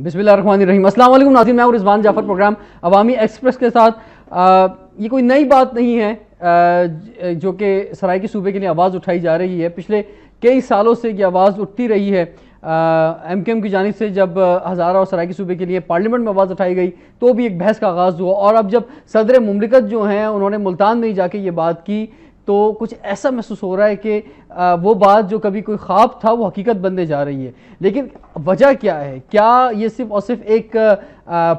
बिस्मिल्लाहिर्रहमानिर्रहीम। अस्सलाम वालेकुम नाज़रीन, मैं हूं रिजवान जाफर। प्रोग्राम अवामी एक्सप्रेस के साथ ये कोई नई बात नहीं है जो कि सराइकी सूबे के लिए आवाज़ उठाई जा रही है। पिछले कई सालों से ये आवाज़ उठती रही है। MKM की जानिब से जब हज़ारा और सराइकी सूबे के लिए पार्लियामेंट में आवाज़ उठाई गई तो भी एक बहस का आगाज़ हुआ, और अब जब सदर मुमलिकत जो हैं उन्होंने मुल्तान में ही जाके ये बात की तो कुछ ऐसा महसूस हो रहा है कि वो बात जो कभी कोई ख्वाब था वो हकीकत बनने जा रही है। लेकिन वजह क्या है? क्या ये सिर्फ और सिर्फ एक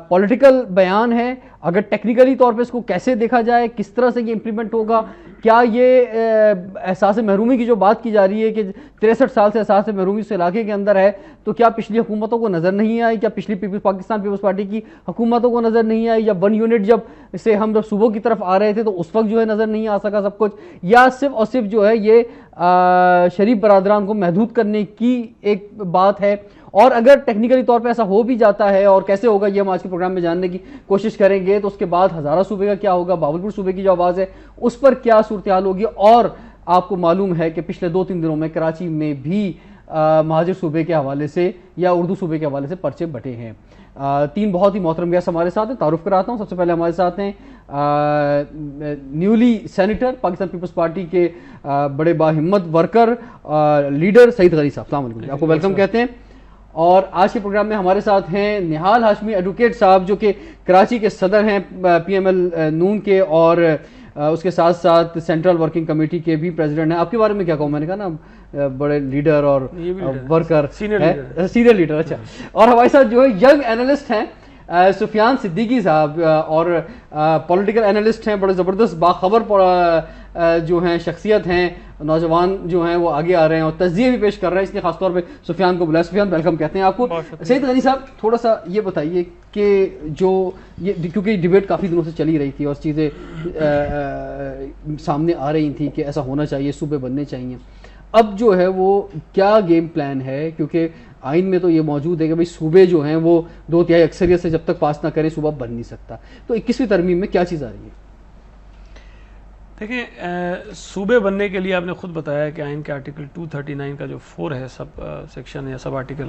पॉलिटिकल बयान है? अगर टेक्निकली तौर पे इसको कैसे देखा जाए, किस तरह से ये इम्प्लीमेंट होगा? क्या ये एहसास महरूमी की जो बात की जा रही है कि 63 साल से एहसास महरूमी उस इलाके के अंदर है, तो क्या पिछली हुकूमतों को नज़र नहीं आई? क्या पिछली पाकिस्तान पीपल्स पार्टी की हुकूमतों को नज़र नहीं आई? या 1 यूनिट जब से हम जब सूबों की तरफ आ रहे थे तो उस वक्त जो है नज़र नहीं आ सका सब कुछ? या सिर्फ और सिर्फ जो है ये शरीफ बरादरान को महदूद करने की एक बात है? और अगर टेक्निकली तौर पे ऐसा हो भी जाता है और कैसे होगा ये हम आज के प्रोग्राम में जानने की कोशिश करेंगे। तो उसके बाद हज़ारा सूबे का क्या होगा, बावलपुर सूबे की जो आवाज़ है उस पर क्या सूरत हाल होगी। और आपको मालूम है कि पिछले 2-3 दिनों में कराची में भी महाजिर सूबे के हवाले से या उर्दू सूबे के हवाले से पर्चे बटे हैं। 3 बहुत ही मोहतरम गेस्ट हमारे साथ हैं, तारुफ कराता हूँ। सबसे पहले हमारे साथ हैं न्यूली सेनेटर पाकिस्तान पीपल्स पार्टी के बड़े बाहिम्मत वर्कर लीडर सईद गनी साहब। अस्सलाम वालेकुम, आपको वेलकम कहते हैं। और आज के प्रोग्राम में हमारे साथ हैं निहाल हाशमी एडवोकेट साहब जो कि कराची के सदर हैं PML नून के, और उसके साथ साथ सेंट्रल वर्किंग कमेटी के भी प्रेसिडेंट हैं। आपके बारे में क्या कहूँ, मैंने कहा ना बड़े लीडर और वर्कर, सीनियर लीडर। अच्छा, और हमारे साथ जो है यंग एनालिस्ट हैं सुफियान सिद्दीकी साहब, और पॉलिटिकल एनालिस्ट हैं, बड़े ज़बरदस्त बाखबर जो हैं शख्सियत हैं, नौजवान जो हैं वो आगे आ रहे हैं और तज़किया भी पेश कर रहे हैं, इसलिए खासतौर पे सुफियान को बुलाया। सुफियान वेलकम कहते हैं आपको। सईद गनी साहब, थोड़ा सा ये बताइए कि जो ये, क्योंकि डिबेट काफ़ी दिनों से चली रही थी और चीज़ें सामने आ रही थी कि ऐसा होना चाहिए, सूबे बनने चाहिए, अब जो है वो क्या गेम प्लान है? क्योंकि आइन में तो ये मौजूद है कि भाई सूबे जो हैं वो 2/3 अक्सरियत से जब तक पास ना करें सूबा बन नहीं सकता। तो 21वीं तरमीम में क्या चीज़ आ रही है? देखिए, सूबे बनने के लिए आपने खुद बताया कि आइन के आर्टिकल 239 का जो 4 है सब सेक्शन या सब आर्टिकल,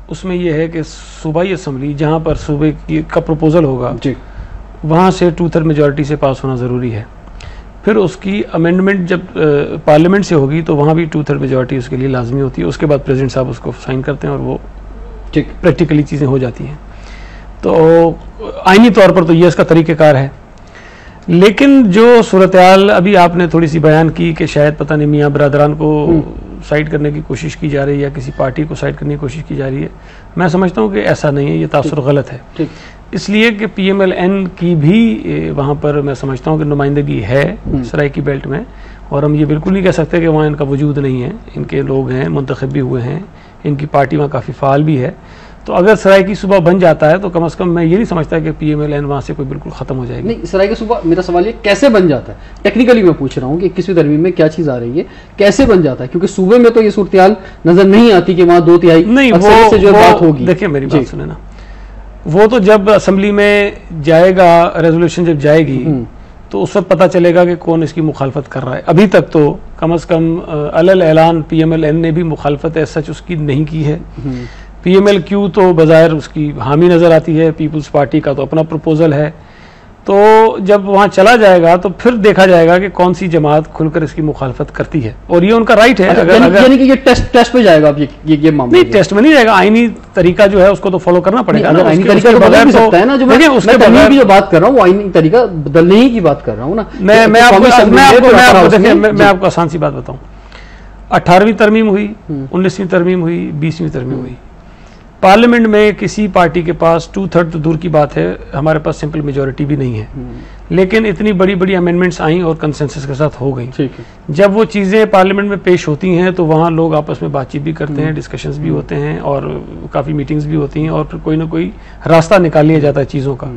उसमें यह है कि सूबाई असम्बली जहाँ पर सूबे का प्रपोजल होगा वहाँ से 2/3 मेजॉरिटी से पास होना ज़रूरी है। फिर उसकी अमेंडमेंट जब पार्लियामेंट से होगी तो वहाँ भी 2/3 मेजॉरिटी उसके लिए लाजमी होती है। उसके बाद प्रेसिडेंट साहब उसको साइन करते हैं और वो प्रैक्टिकली चीज़ें हो जाती हैं। तो आइनी तौर पर तो ये इसका तरीक़ेकार है। लेकिन जो सूरत हाल अभी आपने थोड़ी सी बयान की कि शायद पता नहीं मियाँ बरादरान को साइड करने की कोशिश की जा रही है या किसी पार्टी को साइड करने की कोशिश की जा रही है, मैं समझता हूँ कि ऐसा नहीं है, ये तासुर गलत है। इसलिए कि PMLN की भी वहाँ पर मैं समझता हूँ कि नुमाइंदगी है सराइकी बेल्ट में, और हम ये बिल्कुल नहीं कह सकते कि वहाँ इनका वजूद नहीं है। इनके लोग हैं, मुंतखब भी हुए हैं, इनकी पार्टी वहाँ काफ़ी फ़ाल भी है। तो अगर सराइकी सूबा बन जाता है तो कम से कम मैं ये नहीं समझता कि PMLN वहाँ से कोई बिल्कुल ख़त्म हो जाएगी। नहीं, सराइकी सूबा, मेरा सवाल ये कैसे बन जाता है? टेक्निकली मैं पूछ रहा हूँ कि 21वीं तरमीम में क्या चीज़ आ रही है, कैसे बन जाता है? क्योंकि सूबे में तो ये सूरत हाल नज़र नहीं आती कि वहाँ 2/3 नहीं, वो जो बात होगी। देखिए मेरी बात सुने ना, वो तो जब असम्बली में जाएगा, रेजोल्यूशन जब जाएगी तो उस वक्त पता चलेगा कि कौन इसकी मुखालफत कर रहा है। अभी तक तो कम से कम अलल ऐलान PMLN ने भी मुखालफत सच उसकी नहीं की है। PMLQ तो बज़ाहिर उसकी हामी नज़र आती है, पीपल्स पार्टी का तो अपना प्रपोजल है। तो जब वहाँ चला जाएगा तो फिर देखा जाएगा कि कौन सी जमात खुलकर इसकी मुखालफत करती है, और ये उनका राइट है। यानी कि ये टेस्ट पे जाएगा अब ये मामला? नहीं, टेस्ट में नहीं जाएगा, आईनी तरीका जो है उसको तो फॉलो करना पड़ेगा। अगर आईनी तरीका तो बदल भी सकता है ना, जो मैं उसके बगैर की जो बात कर रहा हूँ, आईनी तरीका बदलने ही की बात कर रहा हूँ ना। मैं आपको आसान सी बात बताऊँ, 18वीं तरमीम हुई, 19वीं तरमीम हुई, 20वीं तरमीम हुई, पार्लियामेंट में किसी पार्टी के पास 2/3 तो दूर की बात है, हमारे पास सिंपल मेजॉरिटी भी नहीं है। लेकिन इतनी बड़ी बड़ी अमेंडमेंट्स आई और कंसेंसस के साथ हो गई। जब वो चीज़ें पार्लियामेंट में पेश होती हैं तो वहाँ लोग आपस में बातचीत भी करते हैं, डिस्कशंस भी होते हैं और काफ़ी मीटिंग्स भी होती हैं, और फिर कोई ना कोई रास्ता निकाल लिया जाता है चीज़ों का।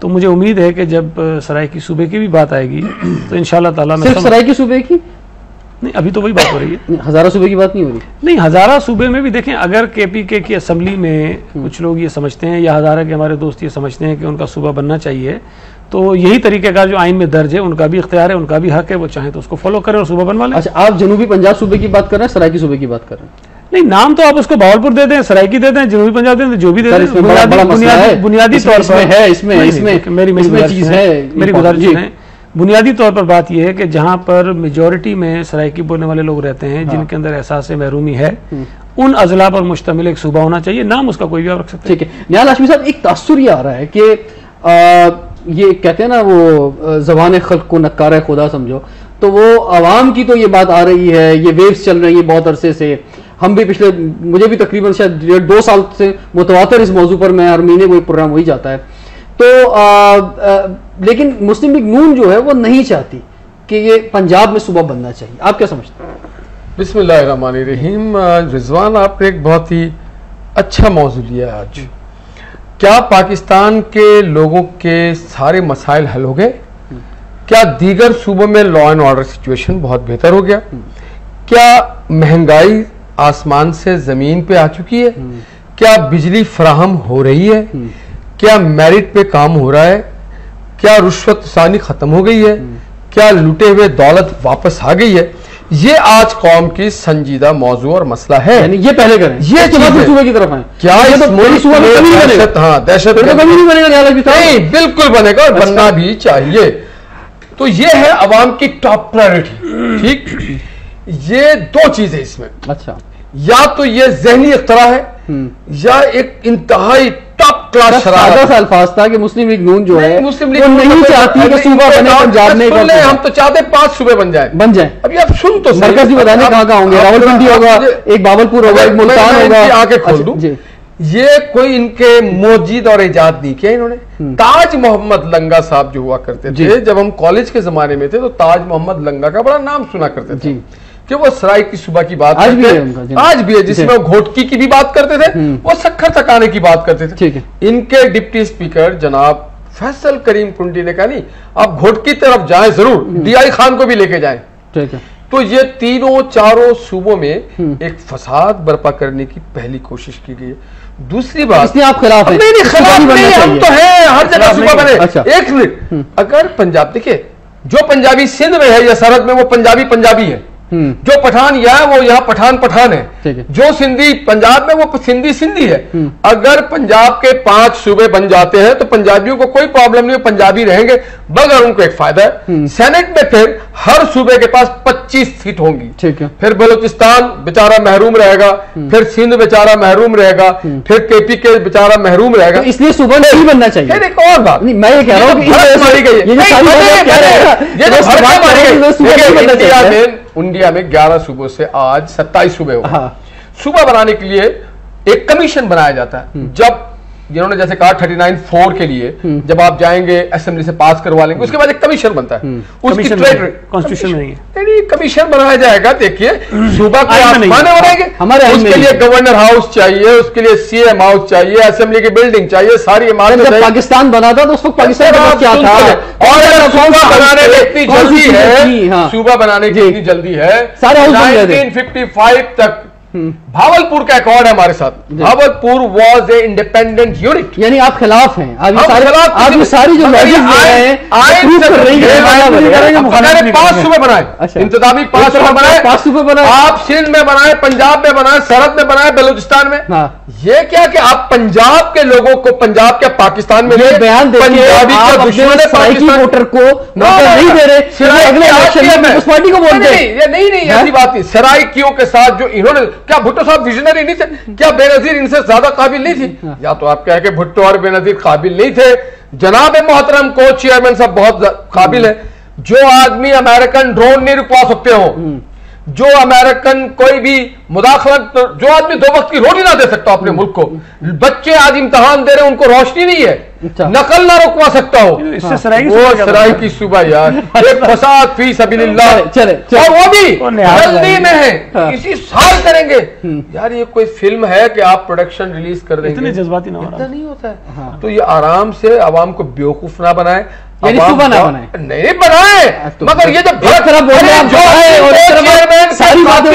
तो मुझे उम्मीद है कि जब सराइकी सूबे की भी बात आएगी तो इंशाल्लाह ताला सिर्फ सराइकी सूबे की नहीं, अभी तो वही बात हो रही है, हज़ारा सूबे की बात नहीं हो रही। नहीं, हज़ारा सूबे में भी देखें, अगर KPK की असम्बली में कुछ लोग ये समझते हैं या हज़ारा के हमारे दोस्त ये समझते हैं कि उनका सूबा बनना चाहिए, तो यही तरीके का जो आइन में दर्ज है उनका भी इख्तियार है, उनका भी हक है, वो चाहे तो उसको फॉलो करें और सूबा बनवा लें। अच्छा, आप जनूबी पंजाब सूबे की बात कर रहे हैं, सराइकी सूबे की बात कर रहे हैं? नहीं, नाम तो आप उसको भावलपुर देते हैं, सरायकी देते हैं, जनूबी पंजाब देते हैं, जो भी देते हैं, बुनियादी तौर पर है, इसमें चीज है, मेरी गुजारिश है, बुनियादी तौर पर बात यह है कि जहां पर मेजॉरिटी में सरायकी बोलने वाले लोग रहते हैं, जिनके अंदर एहसास महरूमी है, उन अजला पर मुश्तमिल एक सूबा होना चाहिए। नाम उसका कोई भी आप रख सकते हैं। ठीक है। निहाल हाशमी साहब, एक तासुर ये आ रहा है कि ये कहते हैं ना, वो जबान खल्क को नक्कार खुदा समझो, तो वो आवाम की तो ये बात आ रही है, ये वेव्स चल रही है बहुत अरसे से। हम भी मुझे भी तकरीबन शायद 2 साल से मुतवातर इस मौजू पर मैं हर महीने कोई प्रोग्राम हो ही जाता है। तो लेकिन मुस्लिम लीग नून जो है वो नहीं चाहती कि ये पंजाब में सूबा बनना चाहिए। आप क्या समझते हैं? बिस्मिल्लाहिर्रहमानिर्रहीम। रिजवान, आपने एक बहुत ही अच्छा मौजू लिया है आज। क्या पाकिस्तान के लोगों के सारे मसाइल हल हो गए? क्या दीगर सूबों में लॉ एंड ऑर्डर सिचुएशन बहुत बेहतर हो गया? क्या महंगाई आसमान से जमीन पे आ चुकी है? क्या बिजली फराहम हो रही है? क्या मेरिट पे काम हो रहा है? क्या रुश्वत सानी खत्म हो गई है? क्या लुटे हुए दौलत वापस आ गई है? ये आज कौम की संजीदा मौजू और मसला है। यानी ये पहले करें, ये सूबे की तरफ आए। क्या इस दहशत, हाँ, दहशत नहीं बनेगा? नहीं, बिल्कुल बनेगा और बनना भी चाहिए। तो ये है अवाम की टॉप प्रायोरिटी। ठीक, ये 2 चीजें इसमें। अच्छा, या तो ये जहनी इख्तरा है, या एक इंतहाई टॉप क्लास शरारत। अल्फाज था कि मुस्लिम लीग नून जो है मुस्लिम लीग नहीं चाहती कि सूबा बने पंजाब में। हम तो चाहते 5 सूबे बन जाए। अभी आप सुन तो मरकज भी बताने कहाँ होंगे। रावलपिंडी होगा, एक बावलपुर होगा, एक मुल्तान होगा। आके खोल दूं, ये कोई इनके मोजीद और इजाद नहीं किया इन्होंने। ताज मोहम्मद लंगा साहब जो हुआ करते थे, जब हम कॉलेज के जमाने में थे तो ताज मोहम्मद लंगा का बड़ा नाम सुना करते थे कि वो सराय की सुबह की बात आज भी है, जिसमें वो घोटकी की भी बात करते थे, वो सखर थकाने की बात करते थे। ठीक है। इनके डिप्टी स्पीकर जनाब फैसल करीम कुंडी ने कहा, नहीं, आप घोटकी तरफ जाएं, जरूर डीआई खान को भी लेके जाएं। ठीक है। तो ये 3-4 सूबों में एक फसाद बर्पा करने की पहली कोशिश की गई है। दूसरी बात, आप खिलाफ हैं? नहीं, खिलाफ नहीं, हम तो हैं, हर जगह सूबा बने। अच्छा। एक मिनट, अगर पंजाब, देखिए, जो पंजाबी सिंध में है या सरहद में, वो पंजाबी है। जो पठान यहाँ, वो यहाँ पठान है। जो सिंधी पंजाब में, वो सिंधी है। अगर पंजाब के 5 सूबे बन जाते हैं तो पंजाबियों को कोई प्रॉब्लम नहीं, पंजाबी रहेंगे, मगर उनको एक फायदा है, सेनेट में फिर हर सूबे के पास 25 सीट होंगी। ठीक है। फिर बलूचिस्तान बेचारा महरूम रहेगा, फिर सिंध बेचारा महरूम रहेगा, फिर केपी के बेचारा महरूम रहेगा। तो इसलिए सूबा नहीं बनना चाहिए। फिर एक और बात, मैं ये कह रहा हूँ, इंडिया में 11 सूबों से आज 27 सूबे हो गए। सूबा बनाने के लिए एक कमीशन बनाया जाता है। जब जिन्होंने जैसे कहा 39(4) के लिए जब आप जाएंगे असेंबली से पास करवा लेंगे, उसके बाद एक कमीशन बनता है। उसकी कॉन्स्टिट्यूशन नहीं है, कमीशन बनाया जाएगा। देखिए, सूबा को आसमाने बनाएंगे, उसके लिए गवर्नर हाउस चाहिए, उसके लिए सीएम हाउस चाहिए, असेंबली की बिल्डिंग चाहिए, सारी इमारतें। पाकिस्तान बना था तो उसको पाकिस्तान क्या था? और सूबा बनाने में इतनी जल्दी है, सूबा बनाने की इतनी जल्दी है, 1955 तक भावलपुर का रिकॉर्ड है हमारे साथ। Bahawalpur was a independent unit. यानी आप खिलाफ हैं? आप ये सारी जो लॉजिक हैं, 5 सूबे बनाए, इंतजामी 5 सूबे बनाए, 5 सूबे बनाए। आप सिंध में बनाए, पंजाब में बनाए, सरहद में बनाए, बलूचिस्तान में। ये क्या कि आप पंजाब के लोगों को, पंजाब के पाकिस्तान में बयान पंजाबी का दुश्मन है, पाकिस्तान वोटर को नहीं दे रहे, अगले इलेक्शन में उस पार्टी को वोट दें। नहीं, ऐसी बात नहीं। सराइकियों के साथ जो इन्होंने, क्या भुट्टो साहब विजनरी नहीं थे? क्या बेनजीर इनसे ज्यादा काबिल नहीं थी? या तो आप कह के भुट्टो और बेनजीर काबिल नहीं थे, जनाब मोहतरम को चेयरमैन साहब बहुत काबिल है। जो आदमी अमेरिकन ड्रोन नहीं रुकवा सकते हो, जो अमेरिकन कोई भी मुदाखलत, जो आदमी 2 वक्त की रोटी ना दे सकता अपने मुल्क को, बच्चे आज इम्तिहान दे रहे हैं, उनको रोशनी नहीं है, नकल ना रुकवा सकता हो, इससे सराय की सुबह यार, एक फसाद फी सबिलिल्लाह, और वो भी जल्दी में है, इसी साल करेंगे यार। ये कोई फिल्म है कि आप प्रोडक्शन रिलीज कर देंगे? इतने जज्बाती ना नहीं होता है। तो ये आराम से आवाम को बेवकूफ ना बनाए, यानी सुबह ना बनाए, नहीं बनाए, मगर ये जो तरफ बोल रहे हैं और इस तरफ सारी बातें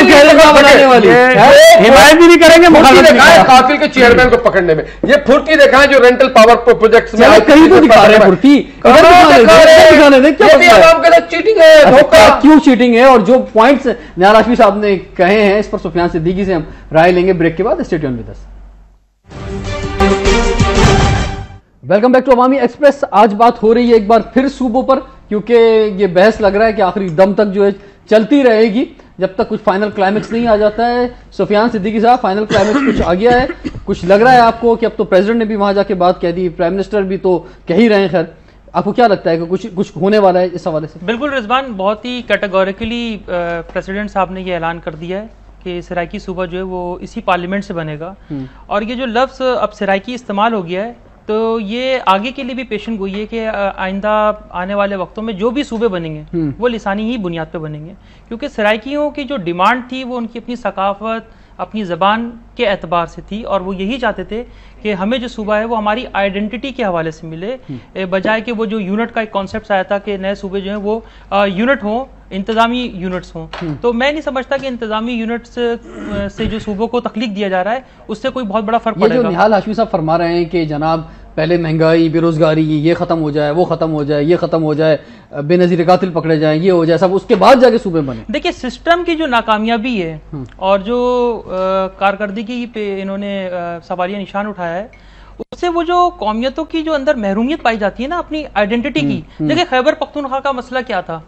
बनाने वाली हिमायत भी नहीं करेंगे, कातिल के चेयरमैन को पकड़ने में ये फुर्ती दिखाएं जो रेंटल पावर प्रोजेक्ट्स में कहीं तो दिखा रहे हैं फुर्ती, चीटिंग है, धोखा। क्यों चीटिंग है और जो पॉइंट्स निहाल हाशमी साहब ने कहे हैं इस पर सुफियान सिद्दीकी से हम राय लेंगे ब्रेक के बाद। Stay tuned with us. Welcome back to Awami Express. आज बात हो रही है एक बार फिर सूबों पर, क्योंकि ये बहस लग रहा है कि आखिरी दम तक जो है चलती रहेगी जब तक कुछ फाइनल क्लाइमेक्स नहीं आ जाता है। सुफियान सिद्दीकी साहब, फाइनल क्लाइमेक्स कुछ आ गया है? कुछ लग रहा है आपको कि अब तो प्रेसिडेंट ने भी वहां जाके बात कह दी, प्राइम मिनिस्टर भी तो कह ही रहे हैं, खैर आपको क्या लगता है कि कुछ होने वाला है इस हवाले से? बिल्कुल रिजवान, बहुत ही कैटेगोरिकली प्रेसिडेंट साहब ने ये ऐलान कर दिया है कि सराइकी सूबा जो है वो इसी पार्लियामेंट से बनेगा। और ये जो लफ्ज़ अब सराइकी इस्तेमाल हो गया है तो ये आगे के लिए भी पेशन गोई है कि आइंदा आने वाले वक्तों में जो भी सूबे बनेंगे वो लिसानी ही बुनियाद पे बनेंगे, क्योंकि सराइकियों की जो डिमांड थी वो उनकी अपनी सकाफत, अपनी ज़बान के एतबार से थी और वो यही चाहते थे कि हमें जो सूबा है वो हमारी आइडेंटिटी के हवाले से मिले, बजाय कि वो जो यूनिट का एक कॉन्सेप्ट आया था कि नए सूबे जो हैं वो यूनिट हों, इंतज़ामी यूनिट्स हों। तो मैं नहीं समझता कि इंतज़ामी यूनिट्स से जो सूबों को तख्लीक दिया जा रहा है उससे कोई बहुत बड़ा फर्क पड़ेगा। जो निहाल हाशमी साहब फरमा रहे हैं कि जनाब पहले महंगाई, बेरोजगारी ये खत्म हो जाए, वो खत्म हो जाए, ये खत्म हो जाए, बेनजीर कातिल पकड़े जाए, ये हो जाए, सब उसके बाद जाके सूबे बने। देखिए, सिस्टम की जो नाकामयाबी है और जो कारकर्दगी पे इन्होंने सवालिया निशान उठाया है, उससे वो जो कौमियतों की जो अंदर महरूमियत पाई जाती है ना अपनी आइडेंटिटी की। देखिए, खैबर पख्तूनख्वा का मसला क्या था?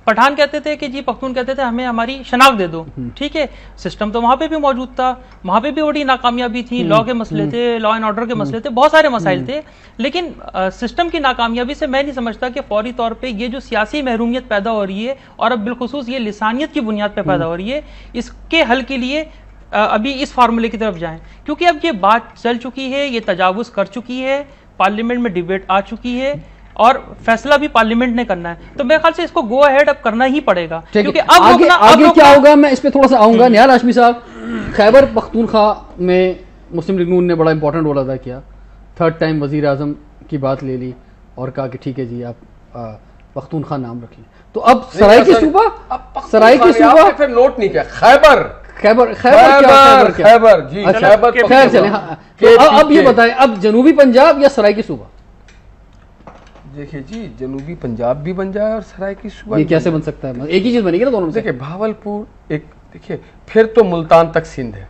पठान कहते थे कि जी, पख्तून कहते थे हमें हमारी शनाख्त दे दो, ठीक है। सिस्टम तो वहां पे भी मौजूद था, वहां पे भी बड़ी नाकामयाबी थी, लॉ के मसले थे, लॉ एंड ऑर्डर के मसले थे, बहुत सारे मसाइल थे। लेकिन सिस्टम की नाकामयाबी से मैं नहीं समझता कि फौरी तौर पे ये जो सियासी महरूमियत पैदा हो रही है और अब बिलखुसूस ये लिसानियत की बुनियाद पे पैदा हो रही है, इसके हल के लिए अभी इस फार्मूले की तरफ जाएं, क्योंकि अब ये बात चल चुकी है, ये तजावुज कर चुकी है, पार्लियामेंट में डिबेट आ चुकी है और फैसला भी पार्लियामेंट ने करना है। तो मेरे ख्याल से इसको गो अहेड अब करना ही पड़ेगा, क्योंकि अब आगे क्या होगा मैं इस पे थोड़ा सा आऊंगा। निहाल हाशमी साहब, खैबर पख्तूनख्वा में मुस्लिम लीग नून ने बड़ा इंपॉर्टेंट रोल अदा किया, थर्ड टाइम वजीर आजम की बात ले ली और कहा कि ठीक है जी आप पख्तूनख्वा नाम रख लें। तो अब सराइकी सूबा, सराइकी सूबा फिर नोट नहीं किया, खैबर खैबर जी, खैर चले। अब ये बताएं, अब जनूबी पंजाब या सराइकी सूबा? देखिए जी, जनूबी पंजाब भी बन जाए और सराइकी सूबा ये कैसे बन सकता है? एक ही चीज बनेगी ना दोनों में? देखिए, भावलपुर एक, देखिए फिर तो मुल्तान तक सिंध है।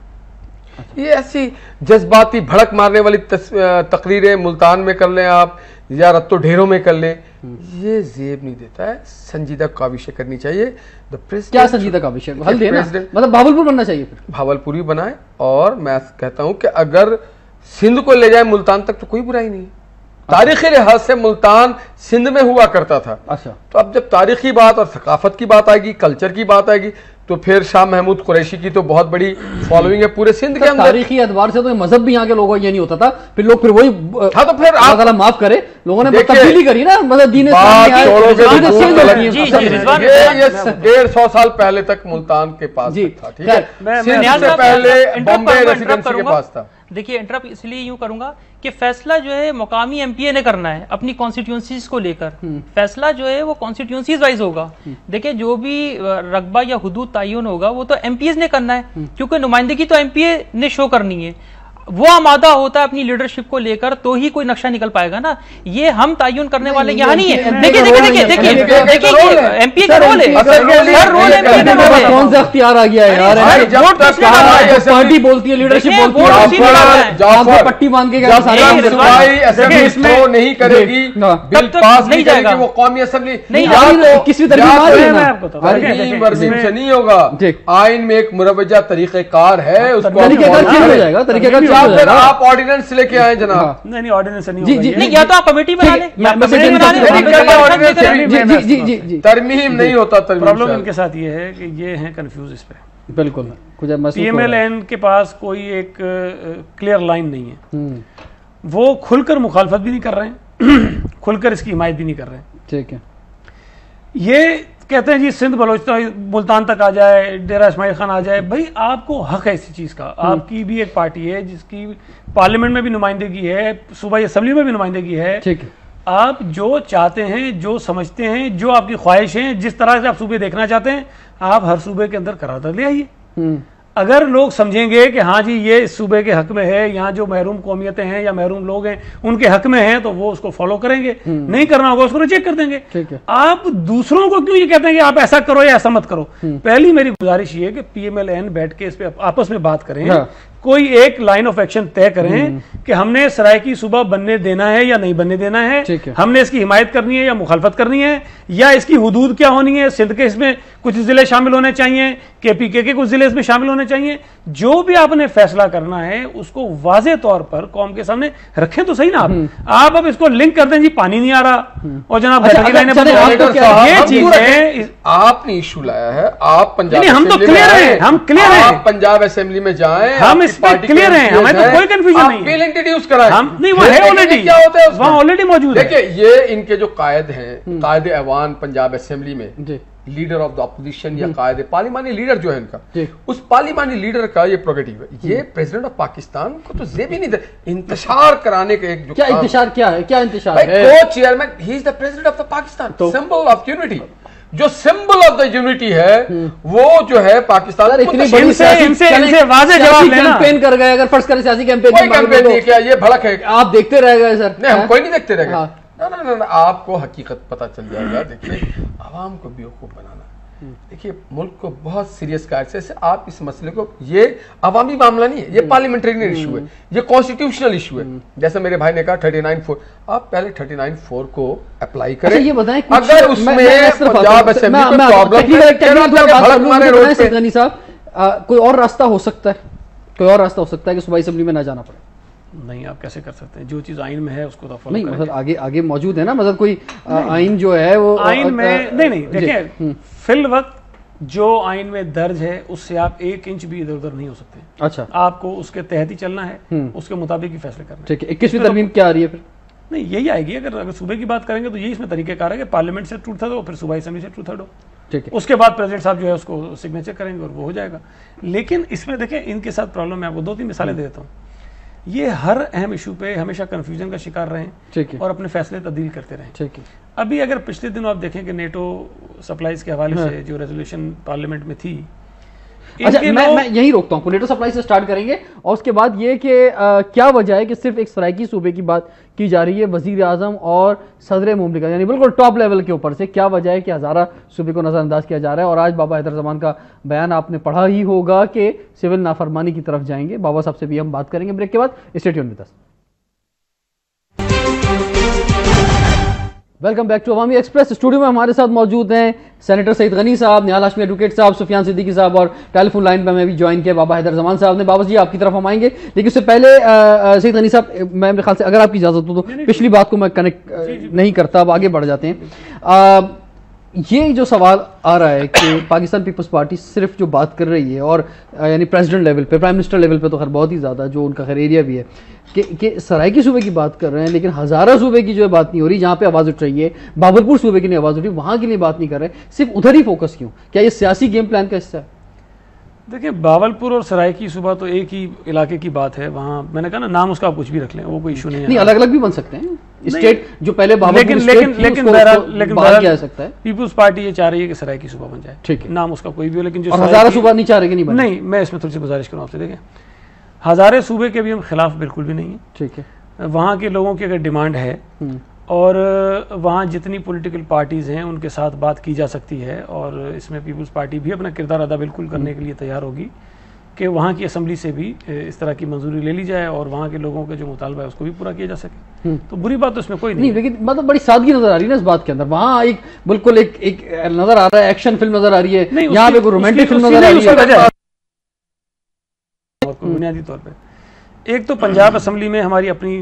ये ऐसी जज्बाती भड़क मारने वाली तकरीरें मुल्तान में कर लें आप या रत्तो ढेरों में कर लें, ये जेब नहीं देता है। संजीदा काविशें करनी चाहिए। क्या संजीदा काविशें? हल देना, मतलब भावलपुर बनना चाहिए, फिर भावलपुर ही बनाए। और मैं कहता हूं कि अगर सिंध को ले जाए मुल्तान तक तो कोई बुराई नहीं है। तारीखी लिहाज से मुल्तान सिंध में हुआ करता था। अच्छा, तो अब जब तारीखी बात और सकाफत की बात आएगी, कल्चर की बात आएगी, तो फिर शाह महमूद कुरैशी की तो बहुत बड़ी फॉलोइंग है पूरे सिंध के अंदर। तारीखी एतबार से तो मजहब भी यहाँ के लोगों ये नहीं होता था, फिर लोग फिर वही, हाँ तो फिर आप माफ करे, लोगों ने तब्दीली करी ना, मतलब दीन 150 साल पहले तक मुल्तान के पास था, ठीक है, पहले बॉम्बे रेसिडेंसी के पास था। देखिए, इंटरप्ट इसलिए यूं करूंगा कि फैसला जो है मुकामी एमपीए ने करना है अपनी कॉन्स्टिट्यूंसीज को लेकर। फैसला जो है वो कॉन्स्टिट्यूंसीज वाइज होगा। देखिए, जो भी रकबा या हुदूद तयन होगा वो तो एमपीएस ने करना है, क्योंकि नुमाइंदगी तो एमपीए ने शो करनी है। वो आमादा होता है अपनी लीडरशिप को लेकर तो ही कोई नक्शा निकल पाएगा ना। ये हम तयन करने वाले यहाँ नहीं है। देखिए एमपी का रोल है, कौन सा अख्तियार आ गया है यार? पार्टी बोलती है, लीडरशिप बोलती है, पट्टी बांध के नहीं करेगी, बिल पास नहीं जाएगा, वो कौमी असेंबली किसी तरह से नहीं होगा। आइन में एक मुरवजा तरीक़ेकार है, उसको हो जाएगा, तरीक़ेकार फिर आप ऑर्डिनेंस लेके आए जनाब। नहीं, ऑर्डिनेंस नहीं जी, नहीं, या तो आप कमेटी बना लें, तरमीम नहीं होता। प्रॉब्लम इनके साथ ये है कि ये हैं कंफ्यूज इस पे। बिल्कुल, पीएमएलएन के पास कोई एक क्लियर लाइन नहीं है। वो खुलकर मुखालफत भी नहीं कर रहे हैं, खुलकर इसकी हिमायत भी नहीं कर रहे हैं। ठीक है, ये कहते हैं जी सिंध बलोचिस्तान मुल्तान तक आ जाए, डेरा इस्माइल खान आ जाए। भाई, आपको हक है इसी चीज़ का। आपकी भी एक पार्टी है जिसकी पार्लियामेंट में भी नुमाइंदगी है, सूबाई असम्बली में भी नुमाइंदगी है। ठीक है, आप जो चाहते हैं, जो समझते हैं, जो आपकी ख्वाहिश है, जिस तरह से आप सूबे देखना चाहते हैं, आप हर सूबे के अंदर करारदाद ले आइए। अगर लोग समझेंगे कि हाँ जी ये इस सूबे के हक में है, यहाँ जो महरूम कौमियतें हैं या महरूम लोग हैं उनके हक में हैं, तो वो उसको फॉलो करेंगे। नहीं करना होगा उसको रिजेक्ट कर देंगे। आप दूसरों को क्यों ये कहते हैं कि आप ऐसा करो या ऐसा मत करो? पहली मेरी गुजारिश ये है कि PMLN बैठ के इस पे आपस में बात करें। हाँ। कोई एक लाइन ऑफ एक्शन तय करें कि हमने सरायकी सूबा बनने देना है या नहीं बनने देना है, हमने इसकी हिमायत करनी है या मुखालफत करनी है, या इसकी हुदूद क्या होनी है, सिंध के इसमें कुछ जिले शामिल होने चाहिए, KPK के कुछ जिले इसमें शामिल होने चाहिए। जो भी आपने फैसला करना है उसको वाजे तौर पर कौम के सामने रखें तो सही ना। आप अब इसको लिंक कर दें जी पानी नहीं आ रहा और जनाब ये चीज है। आपने इशू लाया है, आप पंजाब, हम तो क्लियर हैं, हम क्लियर हैं, आप पंजाब असेंबली में जाएं, हम इस पर क्लियर हैं, हमें तो कोई कंफ्यूजन नहीं है। बिल इंट्रोड्यूस कराएं, हम नहीं, वो है ऑलरेडी, क्या होता है वहाँ ऑलरेडी मौजूद है। देखिए ये इनके जो कायद हैं, कायद ऐवान पंजाब असेंबली में, लीडर ऑफ द अपोजिशन या कायदे पार्लिमानी लीडर जो है इनका, उस पार्लिमानी लीडर का ये प्रोगेटिव है। ये प्रेसिडेंट ऑफ पाकिस्तान को तो जेब ही नहीं दे इंतशार कराने का एक जो क्या इंतशार क्या है, क्या इंतशार है? को chairman, he is the president of the Pakistan, symbol of unity. जो सिंबल ऑफ द यूनिटी है वो जो है पाकिस्तान, इतनी बड़ी इनसे वाज़ेह जवाब लेना। कैंपेन कर गए, अगर फर्स्ट करें सियासी कैंपेन, कोई कैंपेन नहीं किया, ये भड़क है। आप देखते रह गए सर? नहीं, हम कोई नहीं देखते रह गए। ना, आपको हकीकत पता चल जाएगा। देखिए आवाम को बेवकूफ बनाना, देखिए मुल्क को बहुत सीरियस कार्य से आप इस मसले को, ये अवामी मामला नहीं है, ये पार्लियामेंट्री इशू है, ये कॉन्स्टिट्यूशनल इशू है। जैसे मेरे भाई ने कहा 39(4), आप पहले 39(4) को अप्लाई करें। ये बताएं अगर उसमें पंजाब असेंबली में प्रॉब्लम साहब, कोई और रास्ता हो सकता है, कोई और रास्ता हो सकता है कि सूबाई असेंबली में ना जाना पड़े? नहीं, आप कैसे कर सकते हैं? जो चीज आइन में है उसको तो फॉलो नहीं, मतलब आगे मौजूद है ना, मतलब कोई आइन जो है वो आइन में नहीं देखिए, फिल वक्त जो आइन में दर्ज है उससे आप 1 इंच भी इधर उधर नहीं हो सकते। अच्छा, आपको उसके तहत ही चलना है, उसके मुताबिक ही फैसले करना है। ठीक है, 21वीं तरमीम क्या आ रही है फिर? नहीं, यही आएगी। अगर सूबे की बात करेंगे तो यही इसमें तरीकेकार है कि पार्लियामेंट से 2/3 हो, फिर सूबाई असेंबली से 2/3 हो। ठीक है, उसके बाद प्रेसिडेंट साहब जो है उसको सिग्नेचर करेंगे और वो हो जाएगा। लेकिन इसमें देखें इनके साथ प्रॉब्लम, मैं आपको 2-3 मिसालें दे देता हूँ। ये हर अहम इशू पे हमेशा कंफ्यूजन का शिकार रहे और अपने फैसले तब्दील करते रहे। ठीक है, अभी अगर पिछले दिनों आप देखें कि नेटो सप्लाईज के हवाले से जो रेजोल्यूशन पार्लियामेंट में थी। अच्छा, मैं यही रोकता हूँ, नेटो सप्लाई से स्टार्ट करेंगे और उसके बाद ये कि क्या वजह है कि सिर्फ एक सराइकी सूबे की बात की जा रही है वजीर आजम और सदर मुमलिका, यानी बिल्कुल टॉप लेवल के ऊपर से? क्या वजह है कि हज़ारा सूबे को नज़रअंदाज किया जा रहा है? और आज बाबा हैदर ज़मान का बयान आपने पढ़ा ही होगा कि सिविल नाफरमानी की तरफ जाएंगे। बाबा साहब से भी हम बात करेंगे ब्रेक के बाद। Stay tuned with us. Welcome back to Awami Express. Studio में हमारे साथ मौजूद हैं सेनेटर सईद गनी साहब, निहाल हाशमी एडवोकेट साहब, सुफियान सिद्दीकी साहब, और टेलीफोन लाइन पर मैं भी ज्वाइन किया बाबा हैदर ज़मान साहब ने। बाबा जी आपकी तरफ हम आएंगे, लेकिन उससे पहले सईद गनी साहब, मैं मेरे ख्याल से अगर आपकी इजाज़त हो तो पिछली बात को मैं कनेक्ट नहीं करता, अब आगे बढ़ जाते हैं। ये जो सवाल आ रहा है कि पाकिस्तान पीपल्स पार्टी सिर्फ जो बात कर रही है, और यानी प्रेसिडेंट लेवल पे, प्राइम मिनिस्टर लेवल पे तो खैर बहुत ही ज़्यादा, जो उनका खैर एरिया भी है, कि सराइकी सूबे की बात कर रहे हैं, लेकिन हज़ारा सूबे की जो बात नहीं हो रही, जहाँ पे आवाज़ उठ रही है, बाबरपुर सूबे की नहीं आवाज़ उठ रही, वहाँ के लिए बात नहीं कर रहे, सिर्फ उधर ही फोकस क्यों? क्या ये सियासी गेम प्लान का हिस्सा है? देखिए, बावलपुर और सराइकी सूबा तो एक ही इलाके की बात है। वहाँ मैंने कहा ना, नाम उसका आप कुछ भी रख लें, वो कोई इशू नहीं है। नहीं, अलग अलग भी बन सकते हैं स्टेट, जो पहले लेकिन किया सकता है। पीपुल्स पार्टी ये चाह रही है कि सराइकी सूबा बन जाए, ठीक है, नाम उसका कोई भी हो, लेकिन जो हज़ारा सूबा नहीं चाह रहे कि नहीं बने। नहीं, मैं इसमें थोड़ी सी गुजारिश करूँ आपसे। देखें, हज़ारे सूबे के भी हम खिलाफ बिल्कुल भी नहीं है, ठीक है। वहाँ के लोगों की अगर डिमांड है और वहाँ जितनी पॉलिटिकल पार्टीज़ हैं उनके साथ बात की जा सकती है, और इसमें पीपल्स पार्टी भी अपना किरदार अदा बिल्कुल करने के लिए तैयार होगी कि वहाँ की असम्बली से भी इस तरह की मंजूरी ले ली जाए और वहाँ के लोगों का जो मुतालबा है उसको भी पूरा किया जा सके। तो बुरी बात तो इसमें कोई नहीं, लेकिन मतलब बड़ी सादगी नजर आ रही है ना इस बात के अंदर। वहाँ एक बिल्कुल एक नजर आ रहा है, एक्शन फिल्म नजर आ रही है, यहाँ पे रोमांटिक फिल्म नजर आ रही है। बुनियादी तौर पर एक तो पंजाब असम्बली में हमारी अपनी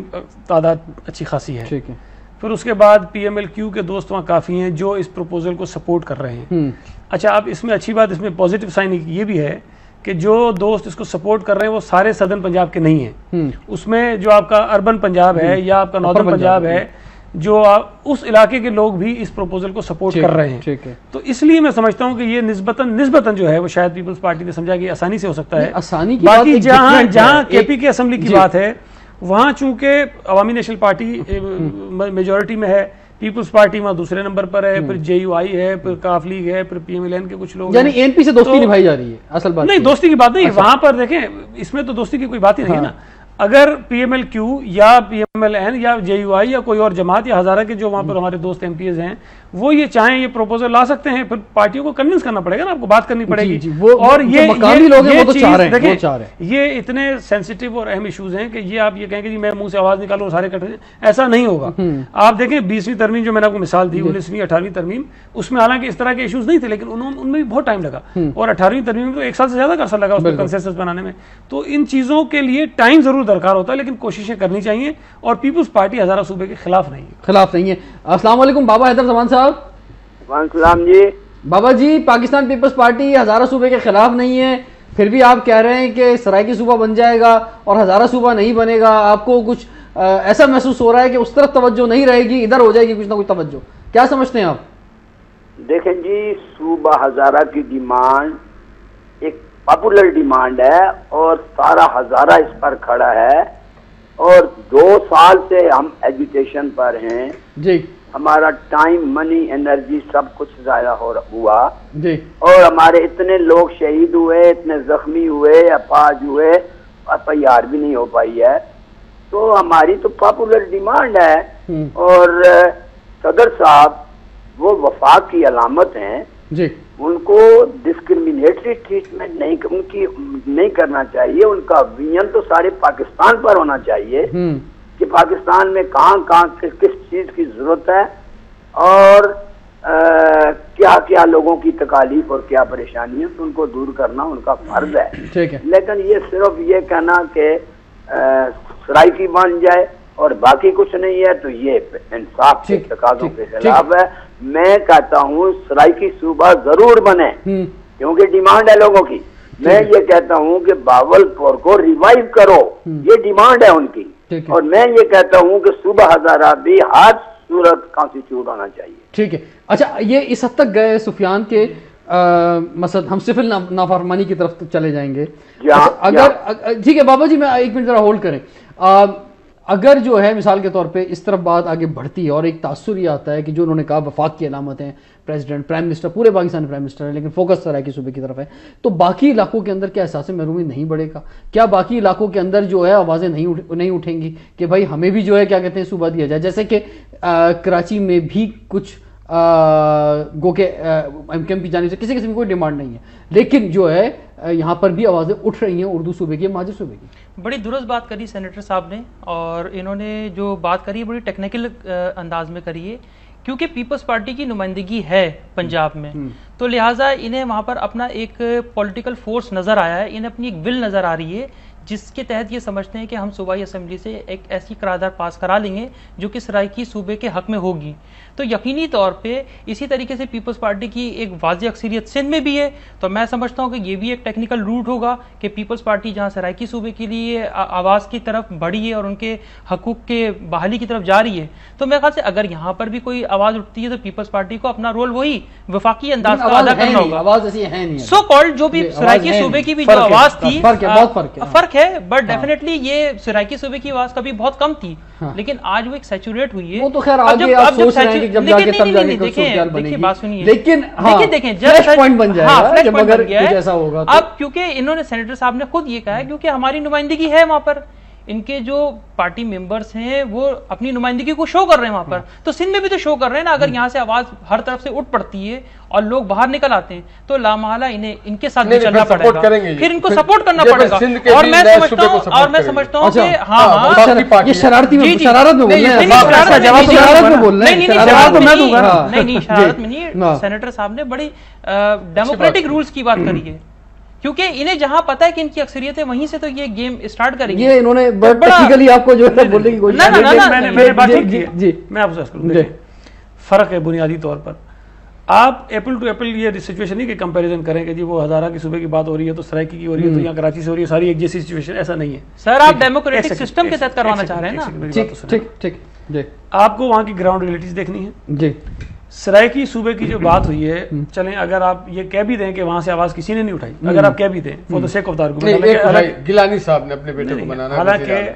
तादाद अच्छी खासी है, ठीक है। फिर उसके बाद PMLQ के दोस्त वहाँ काफ़ी हैं जो इस प्रपोजल को सपोर्ट कर रहे हैं। अच्छा, अब इसमें अच्छी बात, इसमें पॉजिटिव साइन ये भी है कि जो दोस्त इसको सपोर्ट कर रहे हैं वो सारे सदर्न पंजाब के नहीं हैं। उसमें जो आपका अर्बन पंजाब है या आपका नॉर्दर्न पंजाब है, जो उस इलाके के लोग भी इस प्रपोजल को सपोर्ट कर रहे हैं, ठीक है। तो इसलिए मैं समझता हूँ कि ये निस्बतन जो है वो शायद पीपल्स पार्टी ने समझा कि आसानी से हो सकता है। आसानी की बाकी जहाँ KP की असम्बली की बात है, वहाँ चूंकि अवामी नेशनल पार्टी मेजोरिटी में है, पीपल्स पार्टी वहाँ दूसरे नंबर पर है, फिर JUI है, फिर काफ लीग है, फिर PMLN के कुछ लोग, यानी ANP से दोस्ती निभाई जा रही है असल बात नहीं, दोस्ती की बात नहीं। वहां पर देखें, इसमें तो दोस्ती की कोई बात ही नहीं है ना। अगर PMLQ या PMLN या JUI या कोई और जमात या हजारा के जो वहां पर हमारे दोस्त MPs हैं, वो ये चाहें ये प्रपोजल ला सकते हैं, फिर पार्टियों को कन्विंस करना पड़ेगा ना, आपको बात करनी पड़ेगी। और ये मकामी लोग हैं, वो तो चाह रहे हैं, वो चाह रहे हैं। ये इतने सेंसिटिव और अहम इश्यूज हैं कि ये आप ये कहेंगे जी मैं मुंह से आवाज निकालो सारे कट, ऐसा नहीं होगा। आप देखें 20वीं तरमीम जो मैंने आपको मिसाल दी, 19वीं 18वीं तरमीम, उसमें हालांकि इस तरह के इश्यूज नहीं थे, लेकिन उनमें भी बहुत टाइम लगा, और 18वीं तरमीम में तो 1 साल से ज्यादा का अर्सा लगा उसमें कंसेंसस बनाने में। तो इन चीजों के लिए टाइम जरूर दरकार होता है, लेकिन कोशिशें करनी चाहिए, और पीपुल्स पार्टी हजारा सूबे के खिलाफ नहीं है। अस्सलाम वालेकुम बाबा हैदर जमान साहब। वालेकुम जी। बाबा जी, पाकिस्तान पीपल्स पार्टी हजारा सूबे के खिलाफ नहीं है, फिर भी आप कह रहे हैं कि सराइकी सूबा बन जाएगा और हजारा सूबा नहीं बनेगा। आपको कुछ ऐसा महसूस हो रहा है कि उस तरफ तवज्जो नहीं रहेगी, इधर हो जाएगी कुछ ना कुछ तवज्जो, क्या समझते हैं आप? देखें जी, सूबा हजारा की डिमांड एक पॉपुलर डिमांड है और सारा हजारा इस पर खड़ा है, और 2 साल से हम एजुटेशन पर हैं जी। हमारा टाइम, मनी, एनर्जी सब कुछ जाया हुआ जी, और हमारे इतने लोग शहीद हुए, इतने जख्मी हुए, अपाज हुए, FIR भी नहीं हो पाई है। तो हमारी तो पॉपुलर डिमांड है, और सदर साहब वो वफाक की अलामत हैं जी, उनको डिस्क्रिमिनेटरी ट्रीटमेंट नहीं करना चाहिए। उनका विजन तो सारे पाकिस्तान पर होना चाहिए कि पाकिस्तान में कहाँ किस चीज की जरूरत है, और क्या क्या लोगों की तकालीफ और क्या परेशानी है, तो उनको दूर करना उनका फर्ज है। ठीक है, लेकिन ये सिर्फ ये कहना कि सराइकी बन जाए और बाकी कुछ नहीं है, तो ये इंसाफ के तकाज़ों के खिलाफ है। मैं कहता हूँ सराइकी सूबा जरूर बने, क्योंकि डिमांड है लोगों की। मैं ये कहता हूँ कि बावलपुर को रिवाइव करो, ये डिमांड है उनकी, और मैं ये कहता हूँ कि सूबा हजारा भी हर सूरत कॉन्स्टिट्यूट होना चाहिए। ठीक है, अच्छा, ये इस हद तक गए सुफियान के मसद हम सिविल नाफरमानी की तरफ चले जाएंगे। अच्छा, अगर ठीक है बाबा जी, मैं 1 मिनट जरा होल्ड करें। अगर जो है मिसाल के तौर पे इस तरफ बात आगे बढ़ती है और एक तासुर ये आता है कि जो उन्होंने कहा वफाक की अलामत है, प्रेसिडेंट, प्राइम मिनिस्टर, पूरे पाकिस्तान प्राइम मिनिस्टर है, लेकिन फोकस सराइकी सूबे की तरफ है, तो बाकी इलाकों के अंदर क्या एहसास महरूमी नहीं बढ़ेगा? क्या बाकी इलाकों के अंदर जो है आवाज़ें नहीं उठेंगी कि भाई हमें भी जो है क्या कहते हैं सूबा दिया जाए? जैसे कि कराची में भी कुछ गो के MKM की जानिब से किसी किस्म की कोई डिमांड नहीं है, लेकिन जो है यहाँ पर भी आवाज़ें उठ रही हैं उर्दू सूबे की, महाजर सूबे की। बड़ी दुरुस्त बात करी सेनेटर साहब ने, और इन्होंने जो बात करी बड़ी टेक्निकल अंदाज में करी है, क्योंकि पीपल्स पार्टी की नुमाइंदगी है पंजाब में, तो लिहाजा इन्हें वहाँ पर अपना एक पॉलिटिकल फोर्स नज़र आया है, इन्हें अपनी एक विल नज़र आ रही है, जिसके तहत ये समझते हैं कि हम सूबाई असम्बली से एक ऐसी करारदाद पास करा लेंगे जो कि सराइकी सूबे के हक में होगी। तो यकीनी तौर पे इसी तरीके से पीपल्स पार्टी की एक वाज़ेह अक्सरियत सिंध में भी है, तो मैं समझता हूँ कि ये भी एक टेक्निकल रूट होगा कि पीपल्स पार्टी जहाँ सराइकी सूबे के लिए आवाज़ की तरफ बढ़ी है और उनके हकूक़ के बहाली की तरफ जा रही है, तो मेरे ख्याल से अगर यहाँ पर भी कोई आवाज़ उठती है तो पीपल्स पार्टी को अपना रोल वही वफाकी अंदाज का अदा करना होगा। सो कॉल्ड जो भी सराइकी सूबे की भी जो आवाज़ थी, फर्क है, बट डेफिनेटली ये सराइकी सूबे की आवाज कभी बहुत कम थी, लेकिन आज वो एक सैचुरेट हुई है। वो तो खैर आगे आप सोच रहे हैं कि जब जाके तब जाके कुछ सोशल बनेगी। देखिए बात सुनिए, लेकिन देखें फ्लैश पॉइंट बन जाएगा जब अगर कुछ ऐसा होगा। अब क्योंकि इन्होंने सेनेटर साहब ने खुद ये कहा है, क्योंकि हमारी नुमाइंदगी है वहां पर, इनके जो पार्टी मेंबर्स हैं वो अपनी नुमाइंदगी को शो कर रहे हैं वहां पर, तो सिंध में भी तो शो कर रहे हैं ना। अगर यहाँ से आवाज हर तरफ से उठ पड़ती है और लोग बाहर निकल आते हैं, तो लामाला इन्हें इनके साथ भी चलना पड़ेगा, फिर इनको सपोर्ट करना पड़ेगा। और मैं समझता हूँ कि हाँ, ये शरारत में बोल रहे हैं, शरारत में नहीं, सेनेटर साहब ने बड़ी डेमोक्रेटिक रूल्स की बात करी है, क्योंकि इन्हें जहां पता है कि इनकी अक्सरियत है वहीं से तो ये गेम स्टार्ट करेंगे। ये इन्होंने टेक्निकली आपको जो है बोलने की कोशिश की। मैं आपसे फर्क है बुनियादी तौर पर, आप एप्पल टू एप्पल ये सिचुएशन नहीं कि कंपैरिजन करें कि जी वो हजारा की सूबे की बात हो रही है तो सराइकी की हो रही है, तो यहाँ कराची से हो रही है, सारी एक जैसी सिचुएशन, ऐसा नहीं है सर। आप डेमोक्रेटिक सिस्टम के तहत करवाना चाह रहे हैं ना। आपको वहाँ की ग्राउंड रियलिटीज देखनी है जी। सरायकी सूबे की जो बात हुई है, चलें अगर आप ये कह भी दें कि वहां से आवाज किसी ने नहीं उठाई, अगर आप कह भी दें for the sake of the argument, Gilani साहब ने अपने बेटे को बनाना,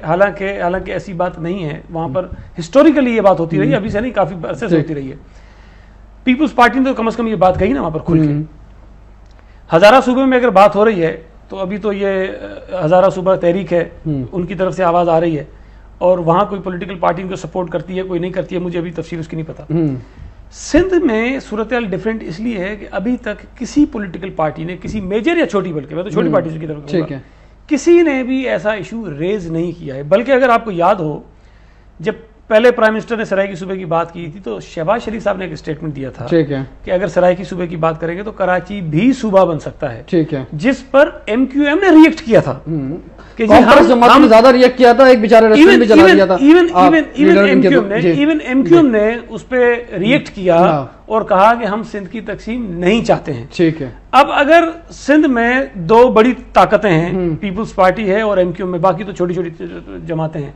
हालांकि ऐसी बात नहीं है, वहां पर हिस्टोरिकली ये बात होती रही है, अभी से नहीं काफी अरसे से होती रही है। पीपुल्स पार्टी ने तो कम से कम ये बात कही ना वहां पर खुल के। हजारा सूबे में अगर बात हो रही है तो अभी तो ये हजारा सूबा तहरीक है, उनकी तरफ से आवाज आ रही है, और वहां कोई पॉलिटिकल पार्टी उनको सपोर्ट करती है, कोई नहीं करती है, मुझे अभी तफसील उसकी नहीं पता। सिंध में सूरत हाल डिफरेंट इसलिए है कि अभी तक किसी पॉलिटिकल पार्टी ने, किसी मेजर या छोटी, बल्कि मैं तो छोटी पार्टी की तरफ कहूंगा, किसी ने भी ऐसा इशू रेज नहीं किया है। बल्कि अगर आपको याद हो, जब पहले प्राइम मिनिस्टर ने सरायकी सूबे की बात की थी तो शहबाज शरीफ साहब ने एक स्टेटमेंट दिया था कि अगर सरायकी सूबे की बात करेंगे तो कराची भी सूबा बन सकता है, ठीक है, जिस पर MQM ने रिएक्ट किया था कि जी हम ज्यादा रिएक्ट किया था, एक बेचारे रेस्टोरेंट भी जला दिया था। इवन MQM ने उस पर रिएक्ट किया और कहा कि हम सिंध की तकसीम नहीं चाहते हैं, ठीक है। अब अगर सिंध में दो बड़ी ताकतें हैं, पीपुल्स पार्टी है और MQM में, बाकी तो छोटी छोटी जमातें हैं,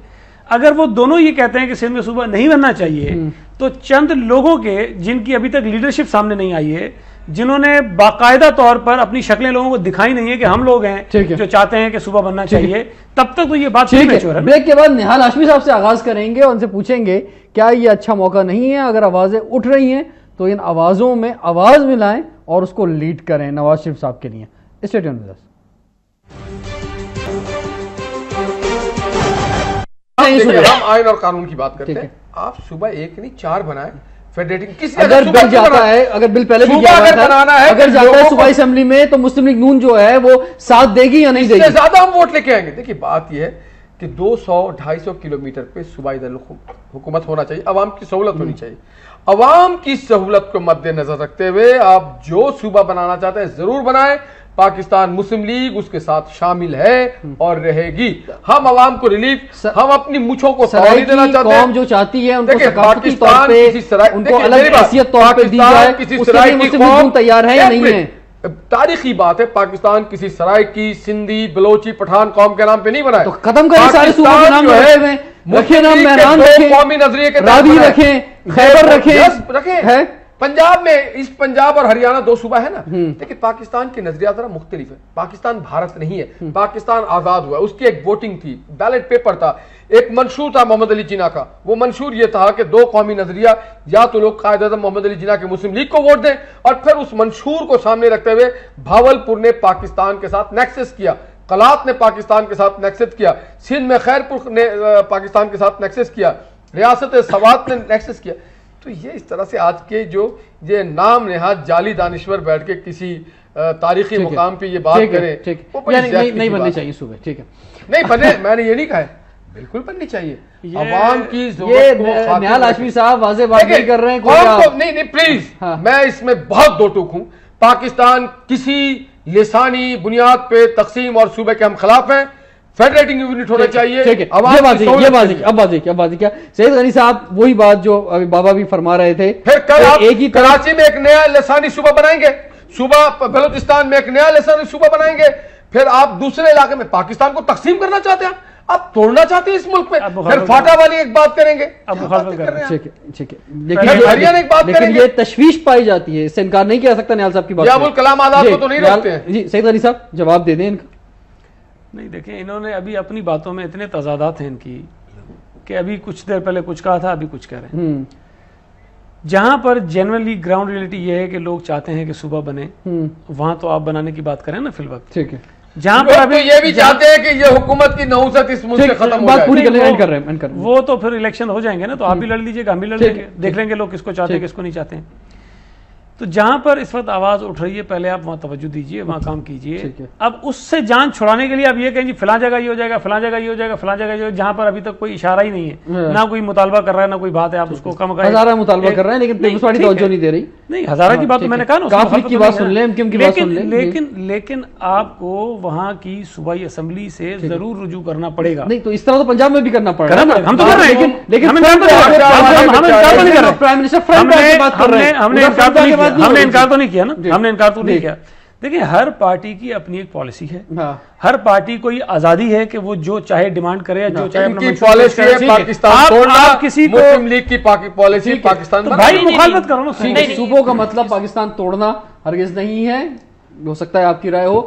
अगर वो दोनों ये कहते हैं कि सिंध में सूबा नहीं बनना चाहिए, तो चंद लोगों के, जिनकी अभी तक लीडरशिप सामने नहीं आई है, जिन्होंने बाकायदा तौर पर अपनी शक्लें लोगों को दिखाई नहीं है कि हम लोग हैं जो चाहते हैं कि सूबा बनना चाहिए, तब तक तो ये बात ठीक है। ब्रेक के बाद निहाल हाशमी साहब से आगाज करेंगे और उनसे पूछेंगे क्या ये अच्छा मौका नहीं है, अगर आवाजें उठ रही हैं तो इन आवाजों में आवाज मिलाएं और उसको लीड करें नवाज शरीफ साहब के लिए। स्टे ट्यून्ड विद अस। हम आइन और कानून की बात करते हैं, आप सुबह एक नहीं 4 बनाए, फेडरेटिंग किसी अगर बिल जाता है, अगर बिल पहले भी गया था, अगर जाता है सूबाई असेंबली में तो मुस्लिम लीग नून जो है वो साथ देगी या नहीं देगी? ज्यादा हम वोट लेके आएंगे। देखिए बात यह है कि 200-250 किलोमीटर पे सूबाई दल हुकूमत होना चाहिए, अवाम की सहूलत होनी चाहिए। अवाम की सहूलत को मद्देनजर रखते हुए आप जो सूबा बनाना चाहते हैं जरूर बनाएं। पाकिस्तान मुस्लिम लीग उसके साथ शामिल है और रहेगी। हम अवाम को रिलीफ, हम अपनी मुछों को सवारी देना चाहते हैं। जो चाहती है उनको सकाफती तौर पे, उनको अलग हैसियत तौर पे दी जाए, उसके लिए मुस्लिम लीग तैयार है या नहीं है? तारीखी बात है, पाकिस्तान किसी सरायकी, सिंधी, बलोची, पठान कौम के नाम पे नहीं बनाए। तो खत्म करें सारे सूबों के नाम, रखे नाम, मेहरान रखें, कौमी नजरिए के रावी रखें, खैबर रखें। पंजाब में, इस पंजाब और हरियाणा 2 सूबा है ना, लेकिन पाकिस्तान की नजरिया जरा मुख्तलिफ है। पाकिस्तान भारत नहीं है, पाकिस्तान आजाद हुआ, उसकी एक वोटिंग थी, बैलेट पेपर था, एक मंशूर था मोहम्मद अली जिन्ना का। वो मंशूर ये था कि 2 कौमी नजरिया, या तो लोग कायद-ए-आज़म मोहम्मद अली जिन्ना के मुस्लिम लीग को वोट दें, और फिर उस मंशूर को सामने रखते हुए भावलपुर ने पाकिस्तान के साथ नेक्सस किया, कलात ने पाकिस्तान के साथ नेक्सस किया, सिंध में खैरपुर ने पाकिस्तान के साथ नेक्सस किया, रियासत सवात ने नेक्सस किया। तो ये इस तरह से आज के जो ये नाम नेहाद जाली दानिश्वर बैठ के किसी तारीखी मुकाम पे ये बात करें, नहीं बननी चाहिए सूबे, ठीक है, नहीं बने, मैंने ये नहीं कहा है, बिल्कुल बननी चाहिए। अवाम की निहाल हाशमी साहब वाज़ेह बात नहीं कर रहे हैं, नहीं प्लीज, मैं इसमें बहुत दो टूक हूं। पाकिस्तान किसी लिसानी बुनियाद पे तकसीम और सूबे के हम खिलाफ हैं। फेडरेटिंग यूनिट होना चाहिए। अब बात क्या सैयद गनी साहब वही बात जो अभी बाबा भी फरमा रहे थे, फिर कल आप एक ही कराची में एक नया लिसानी सूबा बनाएंगे, सूबा बलूचिस्तान में एक नया लिसानी सूबा बनाएंगे, फिर आप दूसरे इलाके में पाकिस्तान को तकसीम करना चाहते हैं, आप तोड़ना चाहते हैं इस मुल्क में, फिर फाटा वाली एक बात करेंगे। ठीक है, लेकिन ये तशवीश पाई जाती है, इससे इनकार नहीं किया सकता निहाल साहब की बात। अबुल कलाम आजाद को तो नहीं रोकते हैं जी। सैयद गनी साहब जवाब दे दें इनका। नहीं देखिए, इन्होंने अभी अपनी बातों में इतने तजादात हैं इनकी कि अभी कुछ देर पहले कुछ कहा था, अभी कुछ कह रहे हैं। जहां पर जनरली ग्राउंड रियलिटी ये है कि लोग चाहते हैं कि सूबा बने, वहां तो आप बनाने की बात करें ना फिल वक्त, ठीक है। जहां पर अभी ये भी चाहते हैं कि ये हुकूमत की नहुसत इस मुल्क से खत्म हो जाए, पूरी कर रहे हैं। वो तो फिर इलेक्शन हो जाएंगे ना, तो आप भी लड़ लीजिएगा, हम भी लड़ लेंगे, देख लेंगे लोग किसको चाहते हैं किसको नहीं चाहते हैं। तो जहां पर इस वक्त आवाज उठ रही है, पहले आप वहां तवज्जो दीजिए, वहां काम कीजिए। अब उससे जान छुड़ाने के लिए आप ये कहें जी फलां जगह ये हो जाएगा, फलां जगह ये हो जाएगा, फलां जगह ये हो, जहां पर अभी तक कोई इशारा ही नहीं है, ना कोई मुतालबा कर रहा है, ना कोई बात है, आप उसको कम करें। हजारा मुतालबा कर रहे हैं, लेकिन पीपल्स पार्टी तवज्जो नहीं दे रही। नहीं, हजारा की बात तो मैंने कहा ना, काफिर की बात सुन लें, एमक्यूएम की बात सुन लें, लेकिन आपको वहां की सूबाई असेंबली से जरूर रुजू करना पड़ेगा। नहीं तो इस तरह तो पंजाब में भी करना पड़ेगा, हम तो कर रहे हैं, लेकिन हमने इनकार तो नहीं किया ना, हमने इनकार तो नहीं किया। देखिए, हर पार्टी की अपनी एक पॉलिसी है। हाँ। हर पार्टी को ये आजादी है कि वो जो चाहे डिमांड करे या जो चाहे अपना इनकी मंशूर पॉलिसी पेश है करे। पाकिस्तान तोड़ना, आप किसी को मुस्लिम लीग की पॉलिसी पाकिस्तान तो बनाना। भाई मुखालफत करो ना। ठीक है, सूबों का मतलब पाकिस्तान तोड़ना हरगिज नहीं है। हो सकता है आपकी राय हो।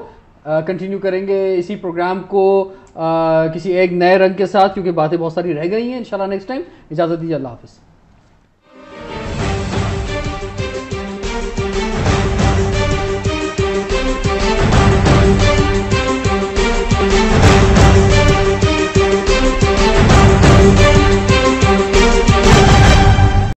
कंटिन्यू करेंगे इसी प्रोग्राम को किसी एक नए रंग के साथ, क्योंकि बातें बहुत सारी रह गई हैं। इंशाल्लाह नेक्स्ट टाइम। इजाजत दीजिए, अल्लाह हाफिज।